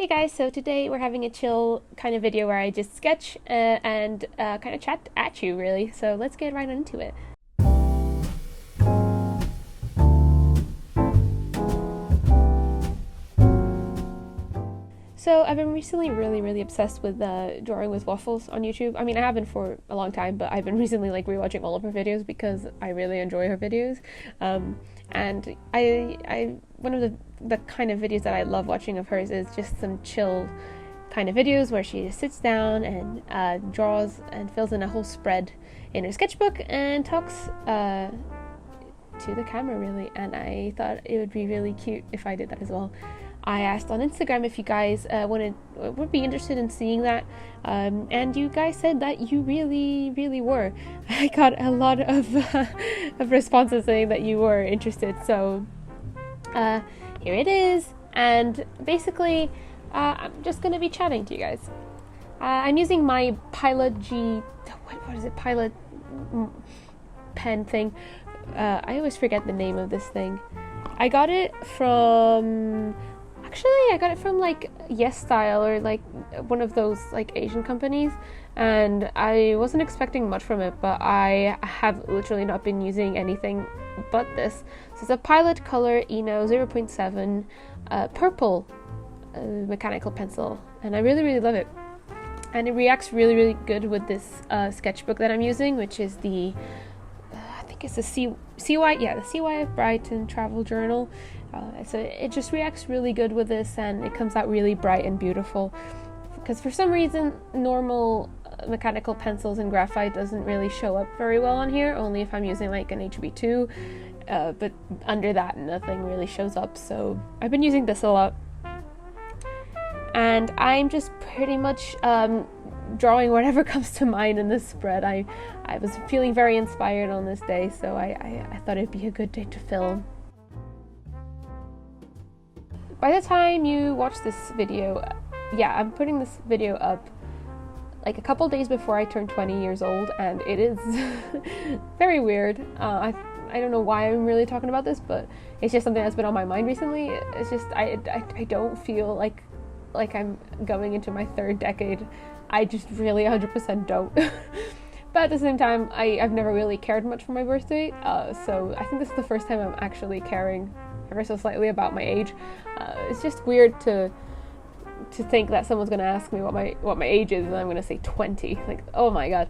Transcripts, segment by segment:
Hey guys, so today we're having a chill kind of video where I just sketch and kind of chat at you really, so let's get right into it. So I've been recently really obsessed with drawing with waffles on YouTube. I mean, I have been for a long time, but I've been recently like rewatching all of her videos because I really enjoy her videos. And I one of the kind of videos that I love watching of hers is just some chill kind of videos where she just sits down and draws and fills in a whole spread in her sketchbook and talks to the camera really. And I thought it would be really cute if I did that as well. I asked on Instagram if you guys would be interested in seeing that, and you guys said that you really were. I got a lot of responses saying that you were interested, so here it is. And basically, I'm just gonna be chatting to you guys. I'm using my Pilot what is it? Pilot pen thing. I always forget the name of this thing. I got it from like Yes Style or like one of those like Asian companies, and I wasn't expecting much from it, but I have literally not been using anything but this. So it's a Pilot Color Eno 0.7 purple mechanical pencil, and I really love it. And it reacts really good with this sketchbook that I'm using, which is the I think it's the Seawhite, the Seawhite Brighton Travel Journal. So it just reacts really good with this, and it comes out really bright and beautiful. Because for some reason, normal mechanical pencils and graphite doesn't really show up very well on here, only if I'm using like an HB2, but under that nothing really shows up, so I've been using this a lot. And I'm just pretty much drawing whatever comes to mind in this spread. I was feeling very inspired on this day, so I thought it'd be a good day to film. By the time you watch this video, I'm putting this video up like a couple days before I turn 20 years old, and it is very weird. I don't know why I'm really talking about this, but it's just something that's been on my mind recently. It's just I don't feel like I'm going into my third decade. I just really 100% don't. But at the same time, I've never really cared much for my birthday, so I think this is the first time I'm actually caring ever so slightly about my age. It's just weird to think that someone's gonna ask me what my age is and I'm gonna say 20. Like, oh my god.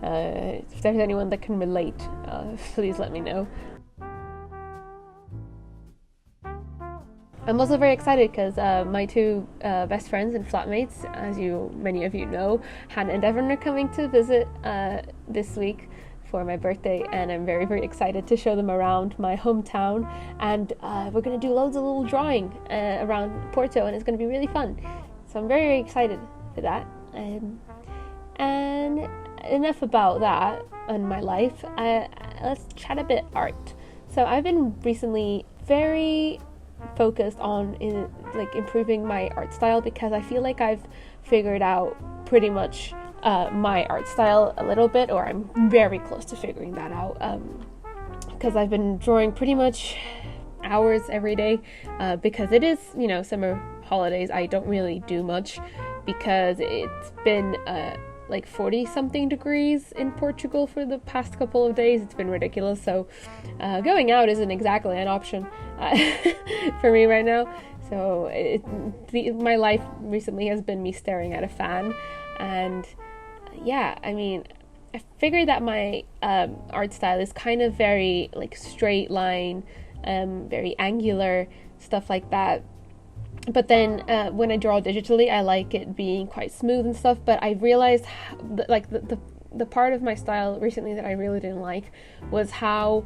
If there's anyone that can relate, please let me know. I'm also very excited because my two best friends and flatmates, as many of you know, Hannah and Devon, are coming to visit this week for my birthday, and I'm very excited to show them around my hometown. And we're going to do loads of little drawing around Porto, and it's going to be really fun. So I'm very excited for that. And enough about that and my life. Let's chat a bit art. So I've been recently very focused on improving my art style, because I feel like I've figured out pretty much my art style a little bit, or I'm very close to figuring that out, because I've been drawing pretty much hours every day, because it is, summer holidays. I don't really do much because it's been like 40 something degrees in Portugal for the past couple of days. It's been ridiculous, so going out isn't exactly an option for me right now. So my life recently has been me staring at a fan, and I figured that my art style is kind of very like straight line, very angular, stuff like that. But then when I draw digitally, I like it being quite smooth and stuff. But I realized the part of my style recently that I really didn't like was how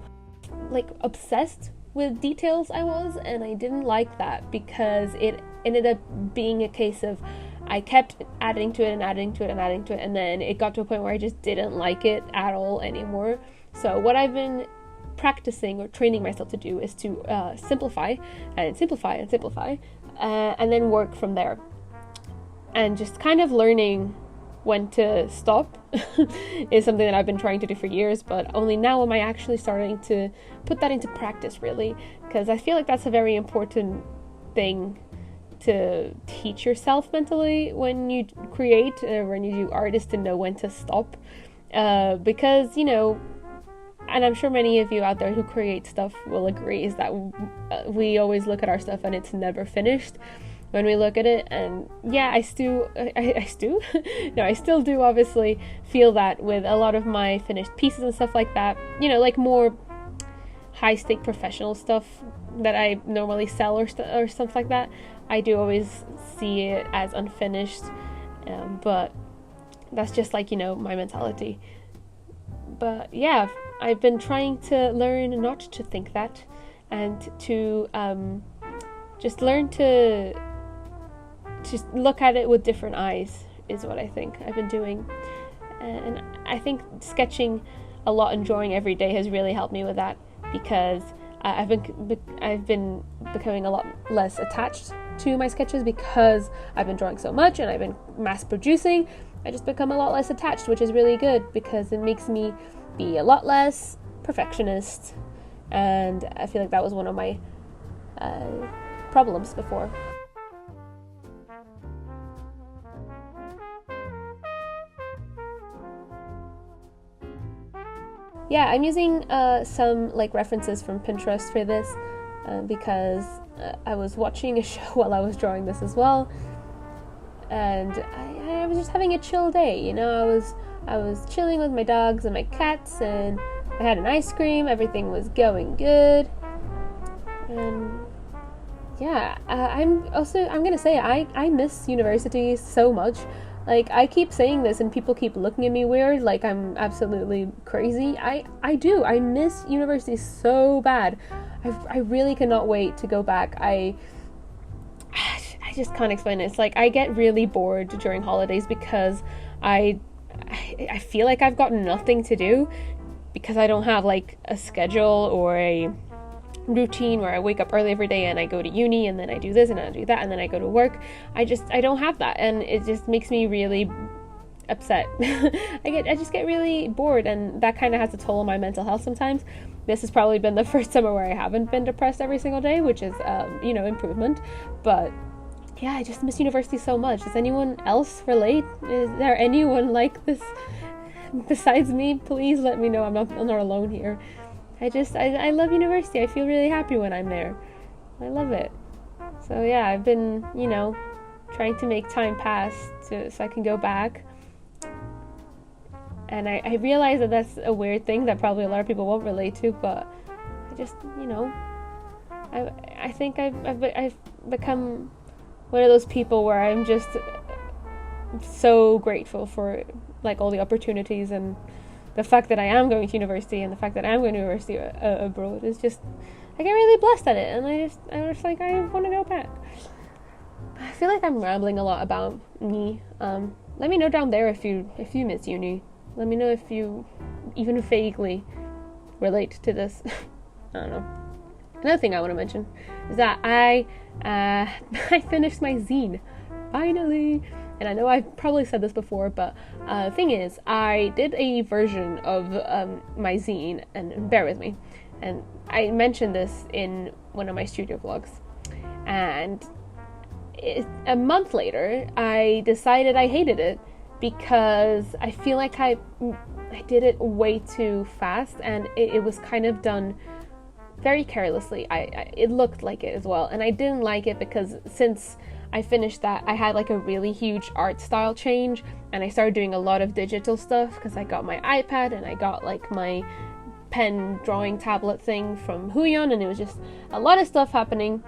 obsessed with details I was, and I didn't like that, because it ended up being a case of I kept adding to it, and then it got to a point where I just didn't like it at all anymore. So what I've been practicing or training myself to do is to simplify and then work from there, and just kind of learning when to stop is something that I've been trying to do for years, but only now am I actually starting to put that into practice, really, because I feel like that's a very important thing to teach yourself mentally when you create, when you do art, is to know when to stop. Because, you know, and I'm sure many of you out there who create stuff will agree, is that we always look at our stuff and it's never finished when we look at it. And yeah, I still do obviously feel that with a lot of my finished pieces and stuff like that, you know, like more high stake professional stuff that I normally sell or stuff like that. I do always see it as unfinished, but that's just like, you know, my mentality. But yeah, I've been trying to learn not to think that, and to just learn to just look at it with different eyes is what I think I've been doing. And I think sketching a lot and drawing every day has really helped me with that, because I've been becoming a lot less attached to my sketches, because I've been drawing so much and I've been mass producing. I just become a lot less attached, which is really good, because it makes me be a lot less perfectionist, and I feel like that was one of my problems before. Yeah, I'm using some like references from Pinterest for this, because I was watching a show while I was drawing this as well, and I was just having a chill day, you know. I was chilling with my dogs and my cats, and I had an ice cream. Everything was going good, and yeah, I'm gonna say I miss university so much. Like, I keep saying this and people keep looking at me weird, like I'm absolutely crazy. I do. I miss university so bad. I really cannot wait to go back. I just can't explain it. It's like I get really bored during holidays, because I feel like I've got nothing to do, because I don't have like a schedule or a routine where I wake up early every day and I go to uni and then I do this and I do that and then I go to work. I don't have that, and it just makes me really upset. I just get really bored, and that kind of has a toll on my mental health sometimes. This has probably been the first summer where I haven't been depressed every single day, which is you know, improvement. But yeah, I just miss university so much. Does anyone else relate? Is there anyone like this besides me? Please let me know. I'm not alone here. I love university. I feel really happy when I'm there. I love it. So yeah, I've been, you know, trying to make time pass so I can go back. And I realize that that's a weird thing that probably a lot of people won't relate to, but I just, you know, I think I've become one of those people where I'm just so grateful for like all the opportunities, and the fact that I am going to university, and the fact that I'm going to university abroad is just, I get really blessed at it, and I'm just like, I want to go back. I feel like I'm rambling a lot about me. Let me know down there if you miss uni. Let me know if you even vaguely relate to this. I don't know. Another thing I want to mention is that I finished my zine, finally. And I know I've probably said this before, but the thing is, I did a version of my zine, and bear with me, and I mentioned this in one of my studio vlogs, and a month later, I decided I hated it, because I feel like I did it way too fast, and it was kind of done very carelessly. It looked like it as well, and I didn't like it, because since I finished that, I had like a really huge art style change, and I started doing a lot of digital stuff, because I got my iPad and I got like my pen drawing tablet thing from Huion, and it was just a lot of stuff happening,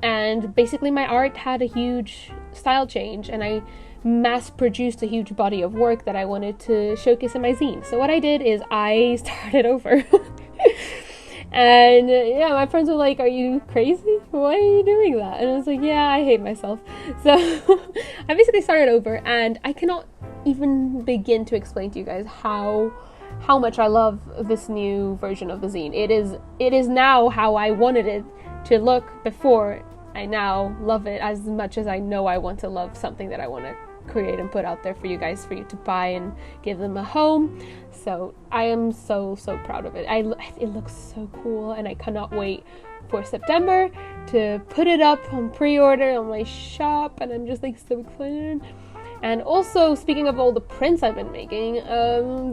and basically my art had a huge style change, and I mass produced a huge body of work that I wanted to showcase in my zine. So what I did is I started over. And yeah, my friends were like, "Are you crazy? Why are you doing that?" And I was like, "Yeah, I hate myself." So I basically started over, and I cannot even begin to explain to you guys how much I love this new version of the zine. It is now how I wanted it to look before. I now love it as much as I know I want to love something that I want to create and put out there for you guys, for you to buy and give them a home. So I am so proud of it. It looks so cool, and I cannot wait for September to put it up on pre-order on my shop, and I'm just like so excited. And also, speaking of all the prints I've been making,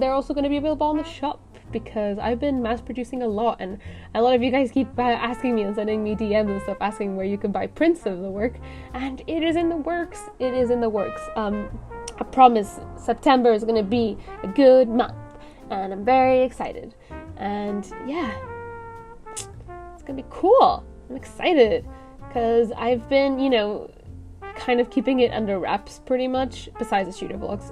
they're also going to be available on the shop, because I've been mass producing a lot, and a lot of you guys keep asking me and sending me DMs and stuff asking where you can buy prints of the work, and it is in the works. It is in the works. I promise September is going to be a good month, and I'm very excited. And yeah, it's going to be cool. I'm excited because I've been, you know, kind of keeping it under wraps pretty much, besides the shooter vlogs.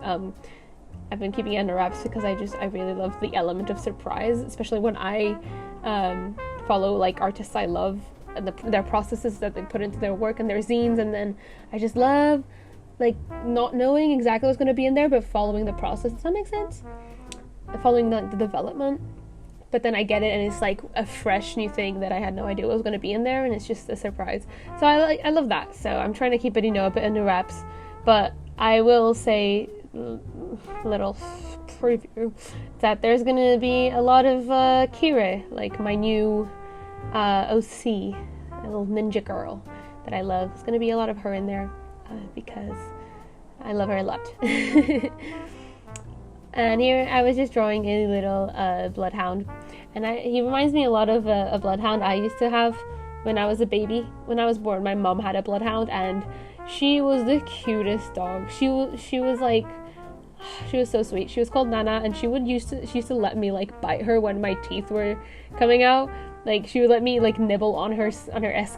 I've been keeping it under wraps because I really love the element of surprise, especially when I follow like artists I love and their processes that they put into their work and their zines, and then I just love like not knowing exactly what's going to be in there, but following the process. Does that make sense? Following the development, but then I get it and it's like a fresh new thing that I had no idea what was going to be in there, and it's just a surprise. So I love that. So I'm trying to keep it, you know, a bit under wraps, but I will say, little preview, that there's going to be a lot of Kira, like my new OC, a little ninja girl that I love. There's going to be a lot of her in there because I love her a lot. And here I was just drawing a little bloodhound, and he reminds me a lot of a bloodhound I used to have when I was a baby. When I was born, my mom had a bloodhound, and she was the cutest dog. She was like, she was so sweet. She was called Nana, and she used to let me like bite her when my teeth were coming out. Like she would let me like nibble on her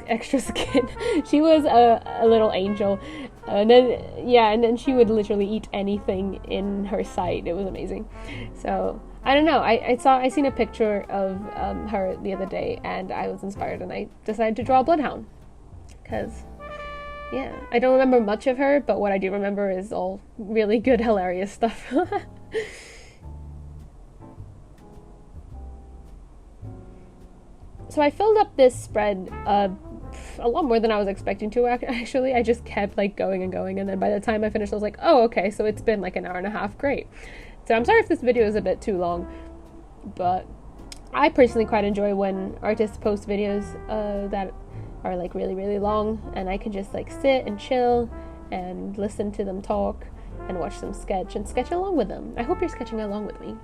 extra skin. She was a little angel, and then she would literally eat anything in her sight. It was amazing. So I don't know. I seen a picture of her the other day, and I was inspired, and I decided to draw a bloodhound. Cause yeah, I don't remember much of her, but what I do remember is all really good, hilarious stuff. So I filled up this spread a lot more than I was expecting to, actually. I just kept like going and going, and then by the time I finished I was like, oh, okay, so it's been like an hour and a half. Great. So I'm sorry if this video is a bit too long, but I personally quite enjoy when artists post videos that are like really, really long, and I can just like sit and chill and listen to them talk and watch them sketch and sketch along with them. I hope you're sketching along with me.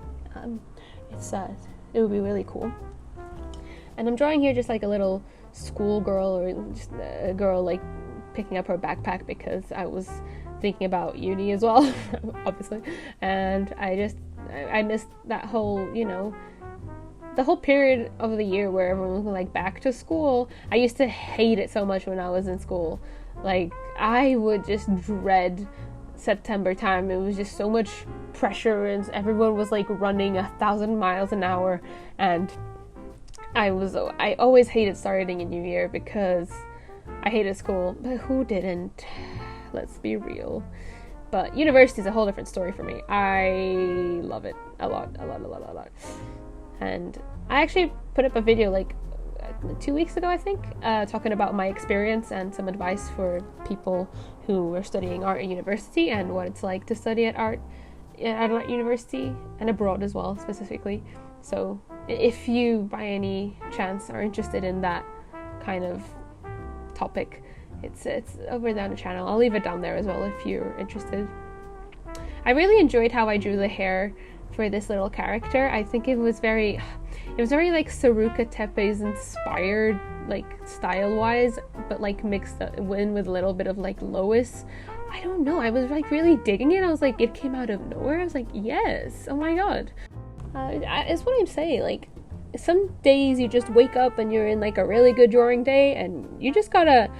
It would be really cool. And I'm drawing here just like a little school girl, or just a girl like picking up her backpack, because I was thinking about uni as well, obviously. And I missed that whole, you know, the whole period of the year where everyone was like back to school. I used to hate it so much when I was in school. Like I would just dread September time. It was just so much pressure, and everyone was like running 1,000 miles an hour, and I always hated starting a new year because I hated school, but who didn't? Let's be real. But university is a whole different story for me. I love it a lot. And I actually put up a video like 2 weeks ago, I think, talking about my experience and some advice for people who are studying art at university and what it's like to study at art university and abroad as well, specifically. So if you by any chance are interested in that kind of topic, it's over there on the channel. I'll leave it down there as well if you're interested. I really enjoyed how I drew the hair for this little character. I think it was very like Saruka Tepe's inspired, like style wise, but like mixed in with a little bit of like Lois. I don't know, I was like really digging it. I was like, it came out of nowhere. I was like, yes, oh my god. It's what I'm saying, like some days you just wake up and you're in like a really good drawing day, and you gotta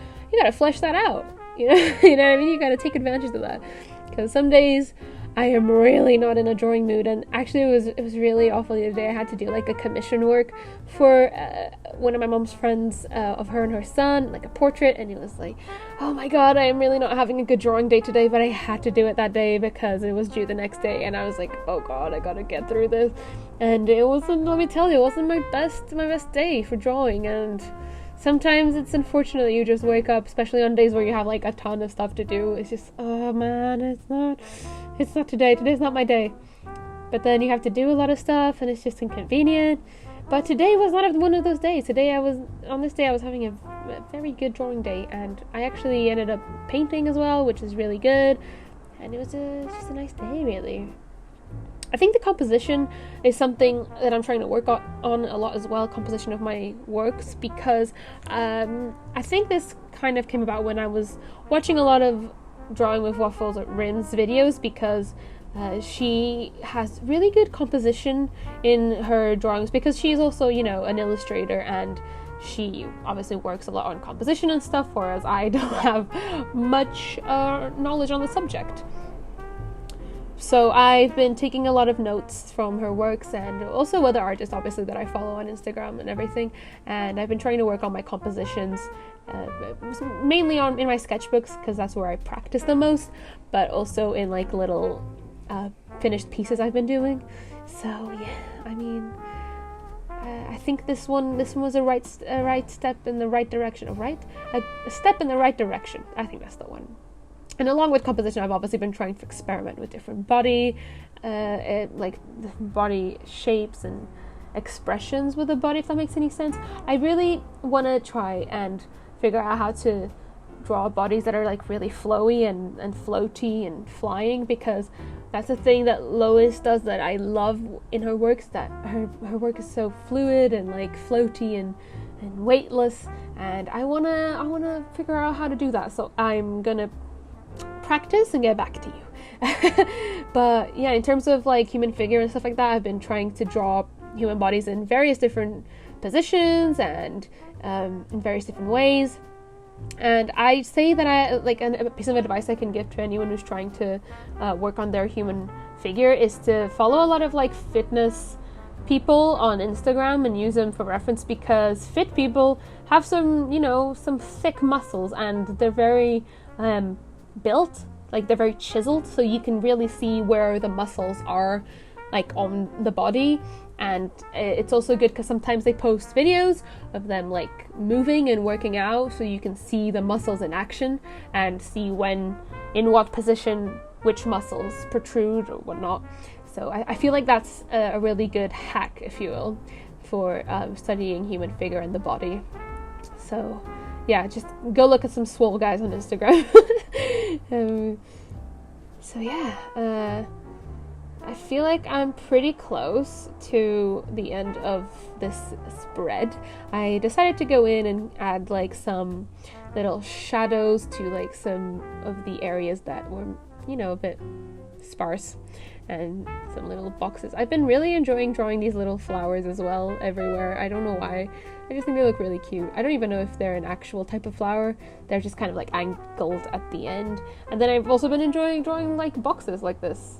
flesh that out, you know. You know what I mean? You gotta take advantage of that, because some days I am really not in a drawing mood. And actually it was really awful the other day. I had to do like a commission work for one of my mom's friends, of her and her son, like a portrait, and it was like, oh my god, I am really not having a good drawing day today, but I had to do it that day because it was due the next day, and I was like, oh god, I gotta get through this. And it wasn't, let me tell you, it wasn't my best day for drawing. And sometimes it's unfortunate that you just wake up, especially on days where you have like a ton of stuff to do. It's just, oh man, it's not today. Today's not my day. But then you have to do a lot of stuff, and it's just inconvenient. But today was not one of those days. On this day I was having a very good drawing day, and I actually ended up painting as well, which is really good, and it was just a nice day, really. I think the composition is something that I'm trying to work on a lot as well, composition of my works, because I think this kind of came about when I was watching a lot of Drawing with Waffles or Rin's videos, because she has really good composition in her drawings, because she's also, you know, an illustrator, and she obviously works a lot on composition and stuff, whereas I don't have much knowledge on the subject. So I've been taking a lot of notes from her works, and also other artists obviously that I follow on Instagram and everything, and I've been trying to work on my compositions, mainly in my sketchbooks, because that's where I practice the most, but also in like little finished pieces I've been doing. So yeah, I mean, I think this one was a right step in the right direction. A step in the right direction. I think that's the one. And along with composition, I've obviously been trying to experiment with different body shapes and expressions with the body, if that makes any sense. I really want to try and figure out how to draw bodies that are like really flowy and floaty and flying, because that's a thing that Lois does that I love in her works, that her work is so fluid and like floaty and weightless, and I wanna figure out how to do that. So I'm gonna practice and get back to you. But yeah, in terms of like human figure and stuff like that, I've been trying to draw human bodies in various different positions and in various different ways. And I say that a piece of advice I can give to anyone who's trying to work on their human figure is to follow a lot of like fitness people on Instagram and use them for reference, because fit people have some thick muscles, and they're very built, like they're very chiseled, so you can really see where the muscles are like on the body. And it's also good because sometimes they post videos of them like moving and working out, so you can see the muscles in action and see when, in what position, which muscles protrude or whatnot. So I feel like that's a really good hack, if you will, for studying human figure and the body. So yeah, just go look at some swole guys on Instagram. So yeah, I feel like I'm pretty close to the end of this spread. I decided to go in and add like some little shadows to like some of the areas that were, a bit sparse, and some little boxes. I've been really enjoying drawing these little flowers as well everywhere. I don't know why. I just think they look really cute. I don't even know if they're an actual type of flower. They're just kind of like angled at the end. And then I've also been enjoying drawing like boxes like this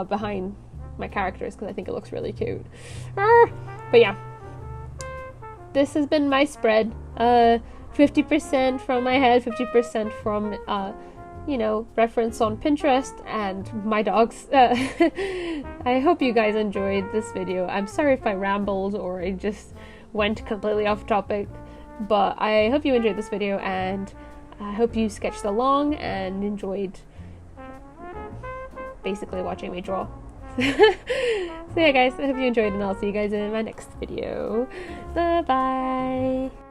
behind my characters, because I think it looks really cute. But yeah, this has been my spread. 50% from my head, 50% from reference on Pinterest and my dogs. I hope you guys enjoyed this video. I'm sorry if I rambled or I just went completely off topic, but I hope you enjoyed this video, and I hope you sketched along and enjoyed basically watching me draw. So yeah guys, I hope you enjoyed, and I'll see you guys in my next video. Bye bye.